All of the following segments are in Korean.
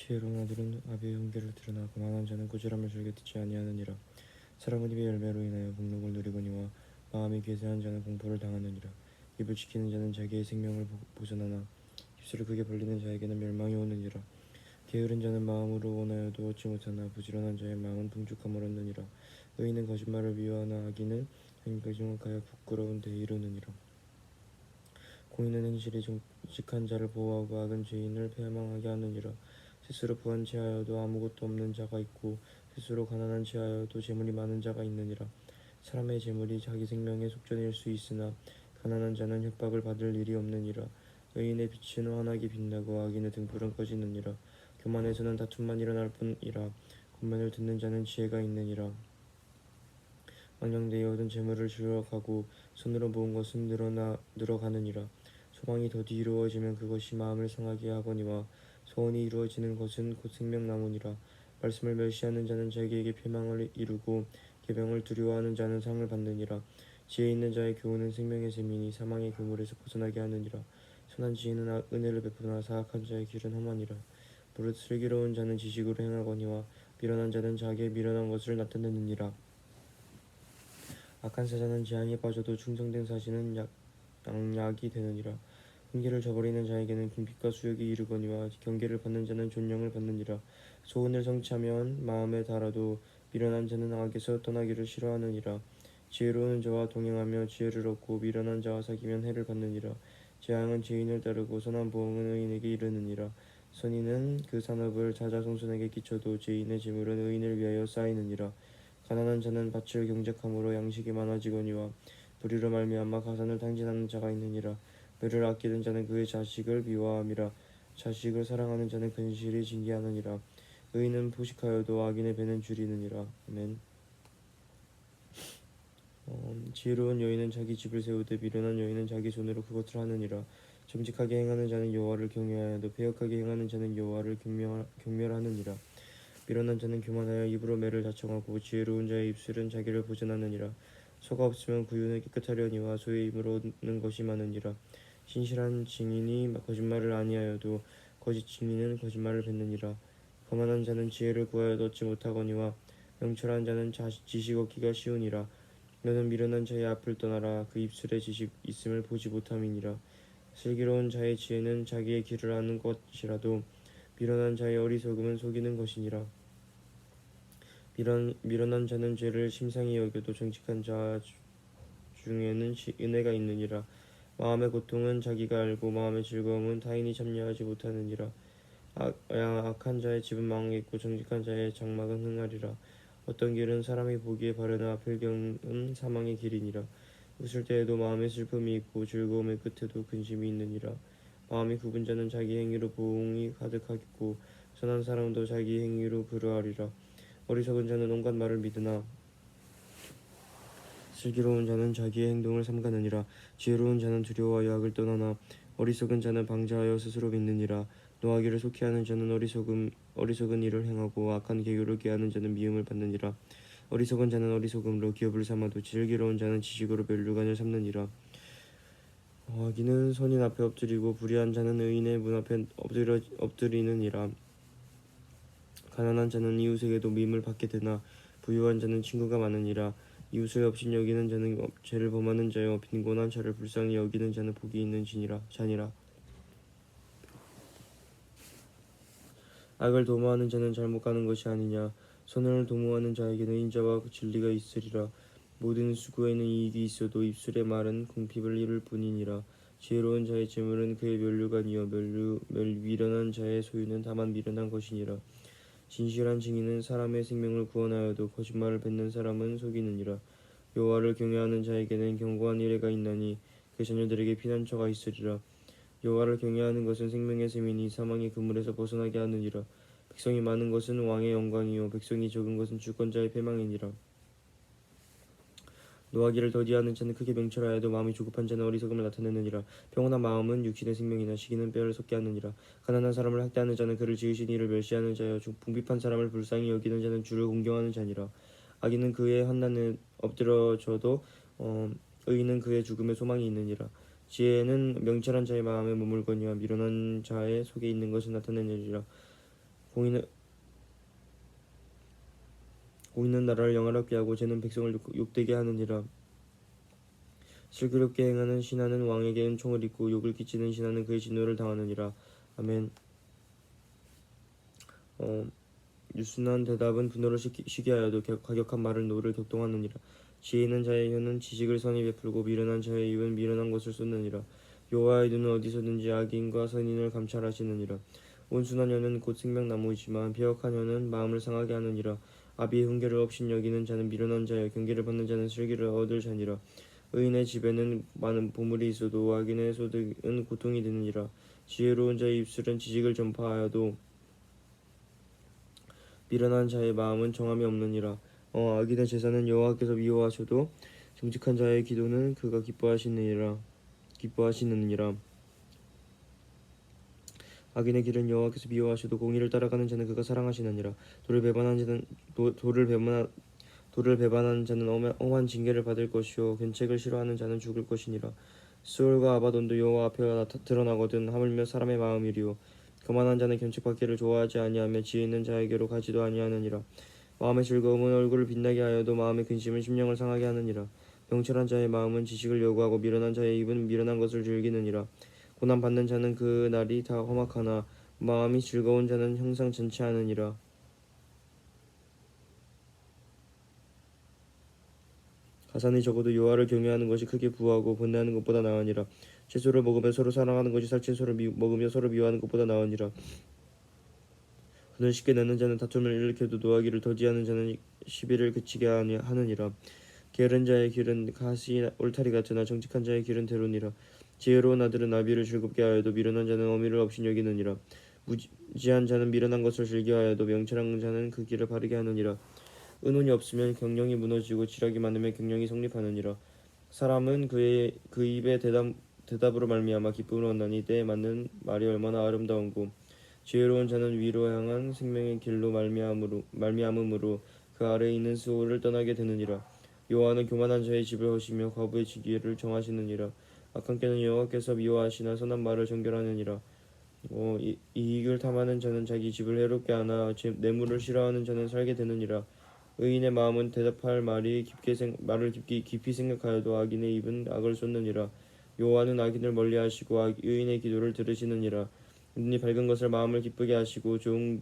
지혜로운 아들은 아비의 훈계를 들으나 거만한 자는 꾸지람을 즐겨 듣지 아니하느니라. 사람은 입의 열매로 인하여 복록을 누리거니와 마음이 괴세한 자는 공포를 당하느니라. 입을 지키는 자는 자기의 생명을 보존하나 입술을 크게 벌리는 자에게는 멸망이 오느니라. 게으른 자는 마음으로 원하여도 얻지 못하나 부지런한 자의 마음은 풍족함을 얻느니라. 의인은 거짓말을 미워하나 악인은 거짓말하여 부끄러운 데 이르느니라. 공의는 행실이 정직한 자를 보호하고 악은 죄인을 패망하게 하느니라. 스스로 부한 체하여도 아무것도 없는 자가 있고 스스로 가난한 체하여도 재물이 많은 자가 있느니라. 사람의 재물이 자기 생명의 속전일 수 있으나 가난한 자는 협박을 받을 일이 없느니라. 의인의 빛은 환하게 빛나고 악인의 등불은 꺼지느니라. 교만에서는 다툼만 일어날 뿐이라. 권면을 듣는 자는 지혜가 있느니라. 망령되이 얻은 재물을 줄여가고 손으로 모은 것은 늘어가느니라. 소망이 더디 이루어지면 그것이 마음을 상하게 하거니와 소원이 이루어지는 것은 곧 생명나무니라. 말씀을 멸시하는 자는 자기에게 패망을 이루고 계명을 두려워하는 자는 상을 받느니라. 지혜 있는 자의 교훈은 생명의 셈이니 사망의 그물에서 벗어나게 하느니라. 선한 지혜는 은혜를 베푸나 사악한 자의 길은 험하니라. 무릇 슬기로운 자는 지식으로 행하거니와 미련한 자는 자기의 미련한 것을 나타내느니라. 악한 사자는 재앙에 빠져도 충성된 사신은 양약이 되느니라. 훈계를 저버리는 자에게는 궁핍과 수욕이 이르거니와 경계를 받는 자는 존령을 받느니라. 소원을 성취하면 마음에 달아도 미련한 자는 악에서 떠나기를 싫어하느니라. 지혜로운 자와 동행하며 지혜를 얻고 미련한 자와 사귀면 해를 받느니라. 재앙은 죄인을 따르고 선한 보응은 의인에게 이르느니라. 선인은 그 산업을 자자손손에게 끼쳐도 죄인의 재물은 의인을 위하여 쌓이느니라. 가난한 자는 밭을 경작함으로 양식이 많아지거니와 불의로 말미암아 가산을 탕진하는 자가 있느니라. 너를 아끼는 자는 그의 자식을 미워함이라. 자식을 사랑하는 자는 근실이 징계하느니라. 의인은 포식하여도 악인의 배는 줄이느니라. 아멘. 지혜로운 여인은 자기 집을 세우되 미련한 여인은 자기 손으로 그것을 하느니라. 정직하게 행하는 자는 여호와를 경외하여도 패역하게 행하는 자는 여호와를 경멸하느니라. 미련한 자는 교만하여 입으로 매를 자청하고 지혜로운 자의 입술은 자기를 보전하느니라. 소가 없으면 구유는 깨끗하려니와 소의 입으로 얻는 것이 많으니라. 신실한 증인이 거짓말을 아니하여도 거짓 증인은 거짓말을 뱉느니라. 거만한 자는 지혜를 구하여도 얻지 못하거니와 명철한 자는 지식 얻기가 쉬우니라. 너는 미련한 자의 앞을 떠나라. 그 입술에 지식 있음을 보지 못함이니라. 슬기로운 자의 지혜는 자기의 길을 아는 것이라도 미련한 자의 어리석음은 속이는 것이니라. 미련한 자는 죄를 심상히 여겨도 정직한 자 중에는 은혜가 있느니라. 마음의 고통은 자기가 알고 마음의 즐거움은 타인이 참여하지 못하느니라. 악한 자의 집은 망하겠고 정직한 자의 장막은 흥하리라. 어떤 길은 사람이 보기에 바르나 필경은 사망의 길이니라. 웃을 때에도 마음에 슬픔이 있고 즐거움의 끝에도 근심이 있느니라. 마음이 굽은 자는 자기 행위로 보응이 가득하겠고 선한 사람도 자기 행위로 그러하리라. 어리석은 자는 온갖 말을 믿으나 슬기로운 자는 자기의 행동을 삼가느니라. 지혜로운 자는 두려워하여 악을 떠나나 어리석은 자는 방자하여 스스로 믿느니라. 노하기를 속히 하는 자는 어리석은 일을 행하고 악한 계교를 꾀하는 자는 미움을 받느니라. 어리석은 자는 어리석음으로 기업을 삼아도 슬기로운 자는 지식으로 면류관을 삼느니라. 악인은 선인 앞에 엎드리고 불의한 자는 의인의 문 앞에 엎드리느니라. 가난한 자는 이웃에게도 미움을 받게 되나 부유한 자는 친구가 많으니라. 이웃을 없인 여기는 자는 죄를 범하는 자여 빈곤한 자를 불쌍히 여기는 자는 복이 있는 자니라. 악을 도모하는 자는 잘못 가는 것이 아니냐. 선을 도모하는 자에게는 인자와 진리가 있으리라. 모든 수고에는 이익이 있어도 입술의 말은 궁핍을 이룰 뿐이니라. 지혜로운 자의 재물은 그의 면류관이요 미련한 자의 소유는 다만 미련한 것이니라. 진실한 증인은 사람의 생명을 구원하여도 거짓말을 뱉는 사람은 속이느니라. 여호와를 경외하는 자에게는 견고한 이레가 있나니 그 자녀들에게 피난처가 있으리라. 여호와를 경외하는 것은 생명의 셈이니 사망의 그물에서 벗어나게 하느니라. 백성이 많은 것은 왕의 영광이요 백성이 적은 것은 주권자의 패망이니라. 노하기를 더디하는 자는 크게 명철하여도 마음이 조급한 자는 어리석음을 나타내느니라. 평온한 마음은 육신의 생명이나 시기는 뼈를 썩게 하느니라. 가난한 사람을 학대하는 자는 그를 지으신 이를 멸시하는 자여 궁핍한 사람을 불쌍히 여기는 자는 주를 공경하는 자니라. 악인은 그의 환난에 엎드러져도 의인은 그의 죽음에 소망이 있느니라. 지혜는 명철한 자의 마음에 머물거니와 미련한 자의 속에 있는 것을 나타내느니라. 공의는 나라를 영화롭게 하고 죄는 백성을 욕되게 하느니라. 슬기롭게 행하는 신하는 왕에게 은총을 입고 욕을 끼치는 신하는 그의 진노를 당하느니라. 아멘. 유순한 대답은 분노를 쉬게 하여도 과격한 말은 노를 격동하느니라. 지혜 있는 자의 혀는 지식을 선히 베풀고 미련한 자의 입은 미련한 것을 쏟느니라. 여호와의 눈은 어디서든지 악인과 선인을 감찰하시느니라. 온순한 혀는 곧 생명나무이지만 배역한 혀는 마음을 상하게 하느니라. 아비의 훈계를 없인 여기는 자는 미련한 자여 경계를 받는 자는 슬기를 얻을 자니라. 의인의 집에는 많은 보물이 있어도 악인의 소득은 고통이 되느니라. 지혜로운 자의 입술은 지식을 전파하여도 미련한 자의 마음은 정함이 없느니라. 악인의 제사는 여호와께서 미워하셔도 정직한 자의 기도는 그가 기뻐하시느니라. 악인의 길은 여호와께서 미워하셔도 공의를 따라가는 자는 그가 사랑하시느니라. 돌을 배반하는 자는 엄한 징계를 받을 것이요 견책을 싫어하는 자는 죽을 것이니라. 수월과 아바돈도 여호와 앞에 드러나거든 하물며 사람의 마음이리요. 거만한 자는 견책받기를 좋아하지 아니하며 지혜 있는 자에게로 가지도 아니하느니라. 마음의 즐거움은 얼굴을 빛나게 하여도 마음의 근심은 심령을 상하게 하느니라. 명철한 자의 마음은 지식을 요구하고 미련한 자의 입은 미련한 것을 즐기느니라. 고난 받는 자는 그 날이 다 험악하나 마음이 즐거운 자는 항상 전치하느니라. 가산이 적어도 여호와를 경외하는 것이 크게 부하고 번뇌하는 것보다 나으니라. 채소를 먹으며 서로 사랑하는 것이 살찐 소를 먹으며 서로 미워하는 것보다 나으니라. 돈을 쉽게 내는 자는 다툼을 일으켜도 노하기를 더디하는 자는 시비를 그치게 하느니라. 게으른 자의 길은 가시 울타리 같으나 정직한 자의 길은 대로니라. 지혜로운 아들은 나비를 즐겁게 하여도 미련한 자는 어미를 없인 여기느니라. 무지한 자는 미련한 것을 즐겨하여도 명철한 자는 그 길을 바르게 하느니라. 의논이 없으면 경영이 무너지고 지략이 많으면 경영이 성립하느니라. 사람은 그 입의 대답으로 말미암아 기쁨을 얻나니 때에 맞는 말이 얼마나 아름다운고. 지혜로운 자는 위로 향한 생명의 길로 말미암음으로 그 아래에 있는 수호를 떠나게 되느니라. 여호와는 교만한 자의 집을 허시며 과부의 지기를 정하시느니라. 악한 꾀는 여호와께서 미워하시나 선한 말을 정결하느니라. 이익을 탐하는 자는 자기 집을 해롭게 하나 뇌물을 싫어하는 자는 살게 되느니라. 의인의 마음은 대답할 말을 깊이 생각하여도 악인의 입은 악을 쏟느니라. 여호와는 악인을 멀리하시고 의인의 기도를 들으시느니라. 눈이 밝은 것을 마음을 기쁘게 하시고 좋은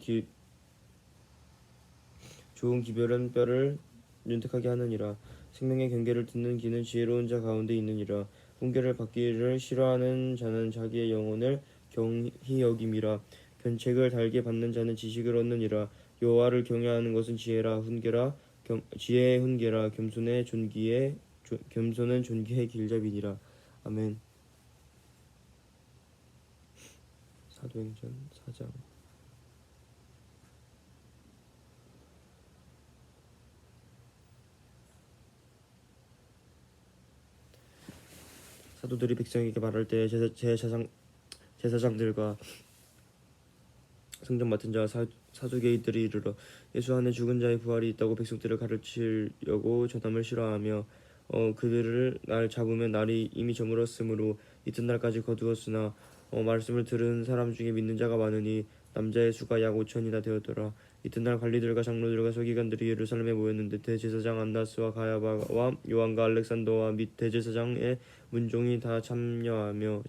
기별은 뼈를 윤택하게 하느니라. 생명의 경계를 듣는 귀는 지혜로운 자 가운데 있느니라. 훈계를 받기를 싫어하는 자는 자기의 영혼을 경히 여김이라. 견책을 달게 받는 자는 지식을 얻느니라. 여호와를 경외하는 것은 지혜의 훈계라. 겸손은 존귀의 길잡이니라. 아멘. 사도행전 4장. 사도들이 백성에게 말할 때 제사장들과 성전 맡은 자와 사두개인들이 이르러 예수 안에 죽은 자의 부활이 있다고 백성들을 가르치려고 전함을 싫어하며 그들을 날 잡으면 날이 이미 저물었으므로 이튿날까지 거두었으나 말씀을 들은 사람 중에 믿는 자가 많으니 남자의 수가 약 5천이나 되었더라. 이튿날 관리들과 장로들과 서기관들이 예루살렘에 모였는데 대제사장 안나스와 가야바와 요한과 알렉산더와 및 대제사장의 문종이 다 참여하여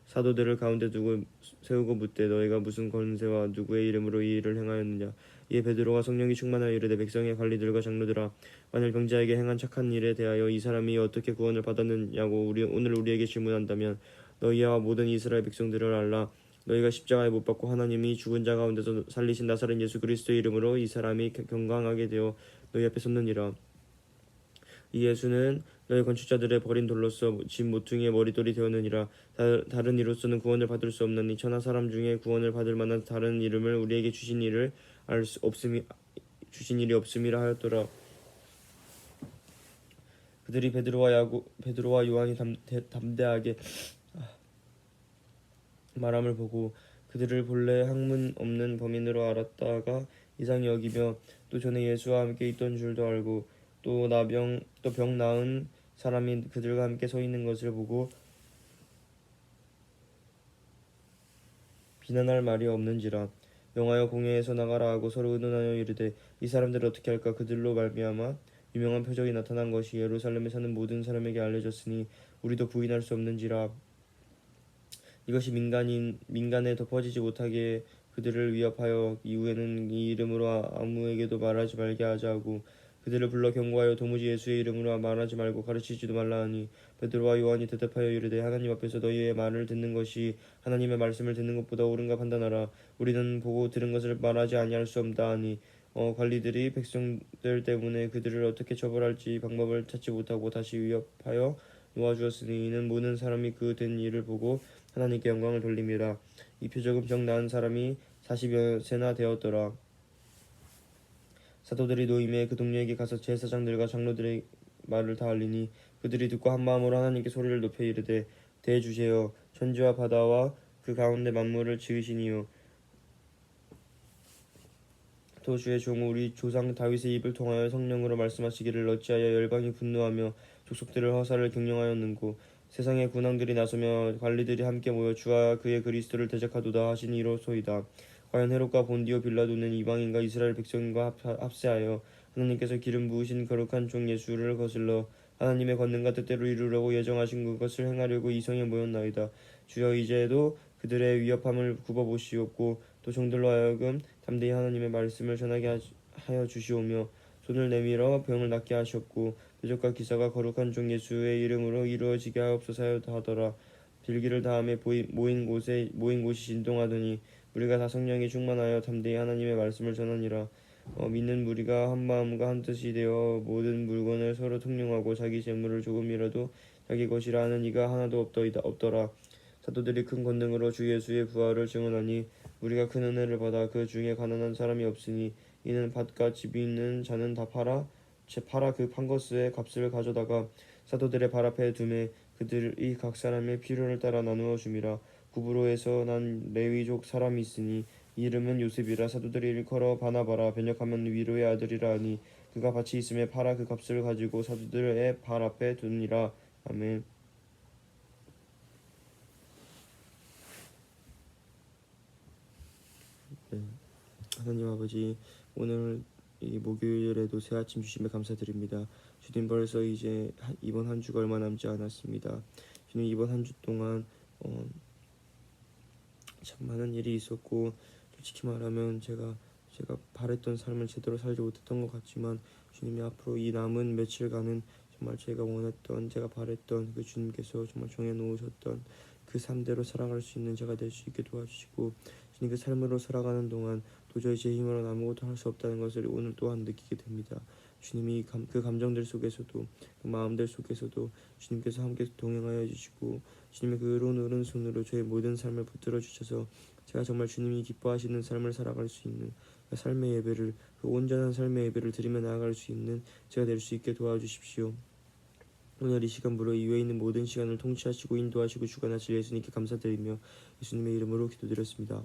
사도들을 가운데 두고 세우고 묻되 너희가 무슨 권세와 누구의 이름으로 이 일을 행하였느냐. 이에 베드로가 성령이 충만하여 이르되 백성의 관리들과 장로들아 만일 병자에게 행한 착한 일에 대하여 이 사람이 어떻게 구원을 받았느냐고 오늘 우리에게 질문한다면 너희와 모든 이스라엘 백성들을 알라. 너희가 십자가에 못 박고 하나님이 죽은 자 가운데서 살리신 나사렛 예수 그리스도의 이름으로 이 사람이 건강하게 되어 너희 앞에 섰느니라. 이 예수는 너희 건축자들의 버린 돌로서 집 모퉁이의 머릿돌이 되었느니라. 다른 이로서는 구원을 받을 수 없나니 천하 사람 중에 구원을 받을 만한 다른 이름을 우리에게 주신 일이 없음이라 하였더라. 그들이 베드로와 요한이 담대하게 말함을 보고 그들을 본래 학문 없는 범인으로 알았다가 이상히 여기며 또 전에 예수와 함께 있던 줄도 알고 또 병 나은 사람이 그들과 함께 서 있는 것을 보고 비난할 말이 없는지라. 영하여 공회에서 나가라 하고 서로 의논하여 이르되 이 사람들을 어떻게 할까. 그들로 말미암아 유명한 표적이 나타난 것이 예루살렘에 사는 모든 사람에게 알려졌으니 우리도 부인할 수 없는지라. 이것이 민간에 덮어지지 못하게 그들을 위협하여 이후에는 이 이름으로 아무에게도 말하지 말게 하자 하고 그들을 불러 경고하여 도무지 예수의 이름으로 말하지 말고 가르치지도 말라 하니 베드로와 요한이 대답하여 이르되 하나님 앞에서 너희의 말을 듣는 것이 하나님의 말씀을 듣는 것보다 옳은가 판단하라. 우리는 보고 들은 것을 말하지 아니할 수 없다 하니 관리들이 백성들 때문에 그들을 어떻게 처벌할지 방법을 찾지 못하고 다시 위협하여 놓아주었으니 이는 모든 사람이 그 된 일을 보고 하나님께 영광을 돌림이라. 이 표적은 병 나은 사람이 40여 세나 되었더라. 사도들이 노임에 그 동료에게 가서 제사장들과 장로들의 말을 다 알리니 그들이 듣고 한 마음으로 하나님께 소리를 높여 이르되 대주제여 천지와 바다와 그 가운데 만물을 지으시니요 또 주의 종 우리 조상 다윗의 입을 통하여 성령으로 말씀하시기를 어찌하여 열방이 분노하며 족속들을 허사를 경영하였는고 세상의 군왕들이 나서며 관리들이 함께 모여 주와 그의 그리스도를 대적하도다 하신 이로소이다. 과연 헤롯과 본디오 빌라도는 이방인과 이스라엘 백성과 합세하여 하나님께서 기름 부으신 거룩한 종 예수를 거슬러 하나님의 권능과 뜻대로 이루려고 예정하신 그것을 행하려고 이성에 모였나이다. 주여 이제도 그들의 위협함을 굽어보시옵고 또 종들로 하여금 담대히 하나님의 말씀을 전하게 하여 주시오며 손을 내밀어 병을 낫게 하셨고 표적과 기사가 거룩한 종 예수의 이름으로 이루어지게 하옵소서 하더라. 빌기를 다음에 모인 곳이 진동하더니 우리가 다 성령이 충만하여 담대히 하나님의 말씀을 전하니라. 믿는 무리가 한 마음과 한 뜻이 되어 모든 물건을 서로 통용하고 자기 재물을 조금이라도 자기 것이라 하는 이가 하나도 없더라. 사도들이 큰 권능으로 주 예수의 부활을 증언하니 우리가 큰 은혜를 받아 그 중에 가난한 사람이 없으니 이는 밭과 집이 있는 자는 다 팔아 그 판 것의 값을 가져다가 사도들의 발 앞에 두매 그들이 각 사람의 필요를 따라 나누어 줌이라. 구브로에서 난 레위족 사람이 있으니 이름은 요셉이라. 사도들이 일컬어 바나바라 번역하면 위로의 아들이라 하니 그가 밭이 있음에 팔아 그 값을 가지고 사도들의 발 앞에 두니라. 아멘. 네. 하나님 아버지, 오늘 이 목요일에도 새 아침 주심에 감사드립니다. 주님, 벌써 이제 이번 한 주가 얼마 남지 않았습니다. 주님, 이번 한 주 동안 참 많은 일이 있었고 솔직히 말하면 제가 바랬던 삶을 제대로 살지 못했던 것 같지만 주님이 앞으로 이 남은 며칠간은 정말 제가 원했던, 제가 바랬던 그 주님께서 정말 정해놓으셨던 그 삶대로 살아갈 수 있는 제가 될 수 있게 도와주시고, 주님 그 삶으로 살아가는 동안 도저히 제 힘으로는 아무것도 할 수 없다는 것을 오늘 또한 느끼게 됩니다. 주님이 그 감정들 속에서도, 그 마음들 속에서도 주님께서 함께 동행하여 주시고 주님의 그 의로운 오른손으로 저의 모든 삶을 붙들어 주셔서 제가 정말 주님이 기뻐하시는 삶을 살아갈 수 있는 그 삶의 예배를, 그 온전한 삶의 예배를 드리며 나아갈 수 있는 제가 될 수 있게 도와주십시오. 오늘 이 시간부로 이외에 있는 모든 시간을 통치하시고 인도하시고 주관하실 예수님께 감사드리며 예수님의 이름으로 기도드렸습니다.